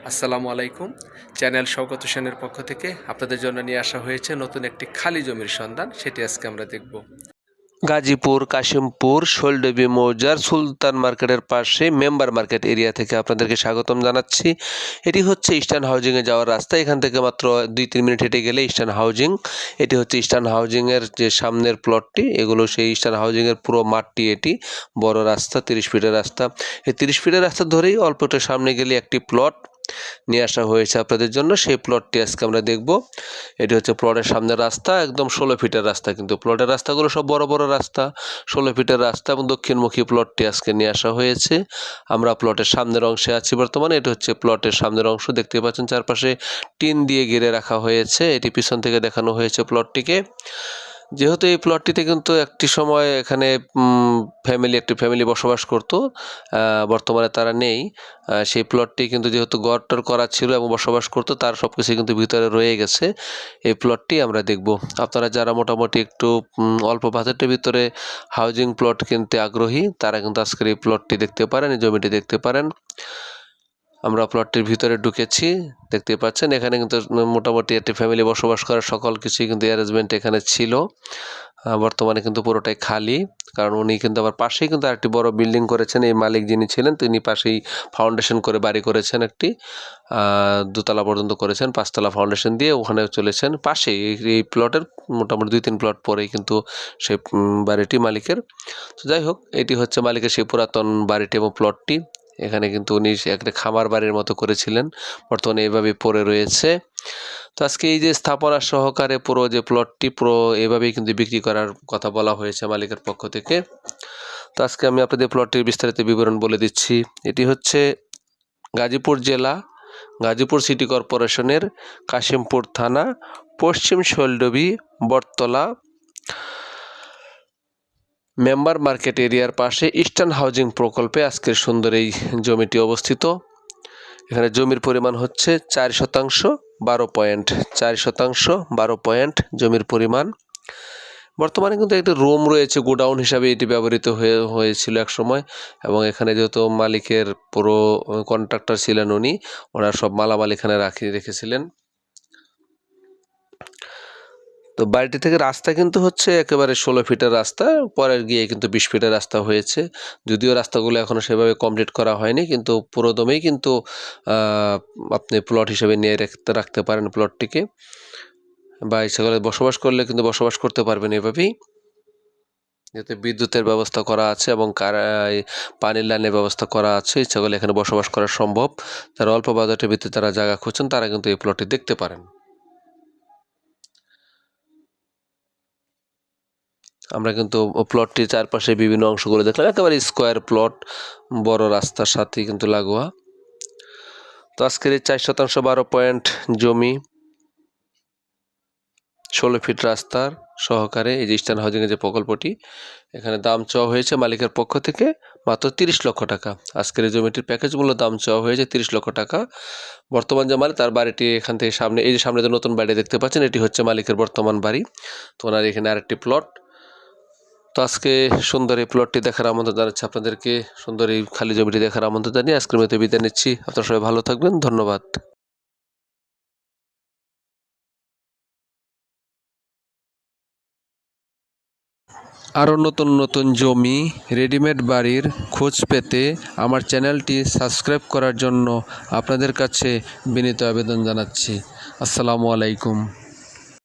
আসসালামু আলাইকুম। চ্যানেল শওকত হোসেনের পক্ষ থেকে আপনাদের জন্য নিয়ে আসা হয়েছে নতুন একটি খালি জমির সন্ধান, সেটি আজকে আমরা দেখব। গাজীপুর কাশিমপুর শৈলদেবী মৌজার সুলতান মার্কেটের পাশে মেম্বার মার্কেট এরিয়া থেকে আপনাদেরকে স্বাগতম জানাচ্ছি। এটি হচ্ছে ইস্টার্ন হাউজিংয়ে যাওয়ার রাস্তা। এখান থেকে মাত্র 2-3 মিনিট হেঁটে গেলে ইস্টার্ন হাউজিং। এটি হচ্ছে ইস্টার্ন হাউজিংয়ের যে সামনের প্লটটি, এগুলো সেই ইস্টার্ন হাউজিংয়ের পুরো মাঠটি। এটি বড় রাস্তা, 30 ফিটের রাস্তা। এই 30 ফিটের রাস্তা ধরেই অল্প একটু সামনে গেলে একটি প্লট নিয়ে আসা হয়েছে আপনাদের জন্য। সেই প্লটটি আজকে আমরা দেখব। এটি হচ্ছে প্লটের সামনের রাস্তা, একদম 16 ফিটের রাস্তা। কিন্তু প্লটের রাস্তাগুলো সব বড় বড় রাস্তা, 16 ফিটের রাস্তা এবং দক্ষিণমুখী প্লটটি আজকে নিয়ে আসা হয়েছে। আমরা প্লটের সামনের অংশে আছি বর্তমানে। এটি হচ্ছে প্লটের সামনের অংশ, দেখতে পাচ্ছেন চারপাশে টিন দিয়ে ঘিরে রাখা হয়েছে। এটি পিছন থেকে দেখানো হয়েছে প্লটটিকে। যেহেতু এই প্লটটিতে কিন্তু একটি সময় এখানে একটি ফ্যামিলি বসবাস করত, বর্তমানে তারা নেই। সেই প্লটটি কিন্তু যেহেতু গড়টর করা ছিল এবং বসবাস করতো, তার সব কিছু কিন্তু ভিতরে রয়ে গেছে। এই প্লটটি আমরা দেখব। আপনারা যারা মোটামুটি একটু অল্প বাজেটের ভিতরে হাউজিং প্লট কিনতে আগ্রহী, তারা কিন্তু আজকের এই প্লটটি দেখতে পারেন, এই জমিটি দেখতে পারেন। আমরা প্লটটির ভিতরে ঢুকেছি, দেখতে পাচ্ছেন এখানে কিন্তু মোটামুটি একটি ফ্যামিলি বসবাস করার সকল কিছুই কিন্তু অ্যারেঞ্জমেন্ট এখানে ছিল। বর্তমানে কিন্তু পুরোটাই খালি, কারণ উনি কিন্তু আবার পাশেই কিন্তু আরেকটি বড় বিল্ডিং করেছেন। এই মালিক যিনি ছিলেন, তিনি পাশেই ফাউন্ডেশন করে বাড়ি করেছেন, একটি 2 তলা পর্যন্ত করেছেন, 5 তলা ফাউন্ডেশন দিয়ে ওখানে চলেছেন। পাশেই এই প্লটের মোটামুটি 2-3 প্লট পরেই কিন্তু সেই বাড়িটি মালিকের। তো যাই হোক, এটি হচ্ছে মালিকের সেই পুরাতন বাড়িটি এবং প্লটটি। এখানে কিন্তু উনি একটা খামার বাড়ির মতো করেছিলেন, বর্তমানে এইভাবে পড়ে রয়েছে। তো আজকে এই যে স্থাপনা সহকারে পুরো যে প্লটটি পুরো এভাবেই কিন্তু বিক্রি করার কথা বলা হয়েছে মালিকের পক্ষ থেকে। তো আজকে আমি আপনাদের প্লটটির বিস্তারিত বিবরণ বলে দিচ্ছি। এটি হচ্ছে গাজীপুর জেলা, গাজীপুর সিটি কর্পোরেশনের কাশিমপুর থানা, পশ্চিম শৈলডবি বটতলা মেম্বার মার্কেট এরিয়ার পাশে ইস্টার্ন হাউজিং প্রকল্পে আজকের সুন্দর এই জমিটি অবস্থিত। এখানে জমির পরিমাণ হচ্ছে 4 শতাংশ 12 পয়েন্ট, 4 শতাংশ 12 পয়েন্ট জমির পরিমাণ। বর্তমানে কিন্তু একটি রুম রয়েছে, গোডাউন হিসাবে এটি ব্যবহৃত হয়েছিল এক সময়। এবং এখানে যেহেতু মালিকের পুরো কন্ট্রাক্টর ছিলেন উনি, ওনার সব মালামাল এখানে রেখেছিলেন। তো বাড়িটি থেকে রাস্তা কিন্তু হচ্ছে একেবারে 16 ফিটের রাস্তা, পরে গিয়ে কিন্তু 20 ফিটের রাস্তা হয়েছে। যদিও রাস্তাগুলো এখনও সেভাবে কমপ্লিট করা হয়নি, কিন্তু পুরোদমেই কিন্তু আপনি প্লট হিসেবে নিয়ে রাখতে পারেন প্লটটিকে, বা ইচ্ছা করে বসবাস করলে কিন্তু বসবাস করতে পারবেন এভাবেই। যাতে বিদ্যুতের ব্যবস্থা করা আছে এবং পানির লাইনের ব্যবস্থা করা আছে, ইচ্ছা করলে এখানে বসবাস করা সম্ভব। যারা অল্প বাজেটের ভিত্তিতে তারা জায়গা খুঁজছেন, তারা কিন্তু এই প্লটটি দেখতে পারেন। আমরা কিন্তু প্লটটির চারপাশে বিভিন্ন অংশগুলো দেখলাম, একেবারে স্কোয়ার প্লট, বড় রাস্তার সাথেই কিন্তু লাগোয়া। তো আজকের এই 4 শতাংশ 12 পয়েন্ট জমি, 16 ফিট রাস্তার সহকারে এই যে ইস্টার্ন হাউজিংয়ের যে প্রকল্পটি, এখানে দাম চাওয়া হয়েছে মালিকের পক্ষ থেকে মাত্র 30 লক্ষ টাকা। আজকের এই জমিটির প্যাকেজ মূল্য দাম চাওয়া হয়েছে 30 লক্ষ টাকা। বর্তমান যে মালিক, তার বাড়িটি এখান থেকে সামনে, এই যে সামনে যে নতুন বাড়ি দেখতে পাচ্ছেন, এটি হচ্ছে মালিকের বর্তমান বাড়ি। তো ওনার এখানে আরেকটি প্লট। তো আজকে সুন্দর এই প্লটটি দেখার আমন্ত্রণ জানাচ্ছি আপনাদেরকে, সুন্দর এই খালি জমিটি দেখার আমন্ত্রণ জানিয়ে আজকের মতো বিদায় নিচ্ছি। আপনারা সবাই ভালো থাকবেন, ধন্যবাদ। আরও নতুন নতুন জমি, রেডিমেড বাড়ির খোঁজ পেতে আমার চ্যানেলটি সাবস্ক্রাইব করার জন্য আপনাদের কাছে বিনীত আবেদন জানাচ্ছি। আসসালামু আলাইকুম।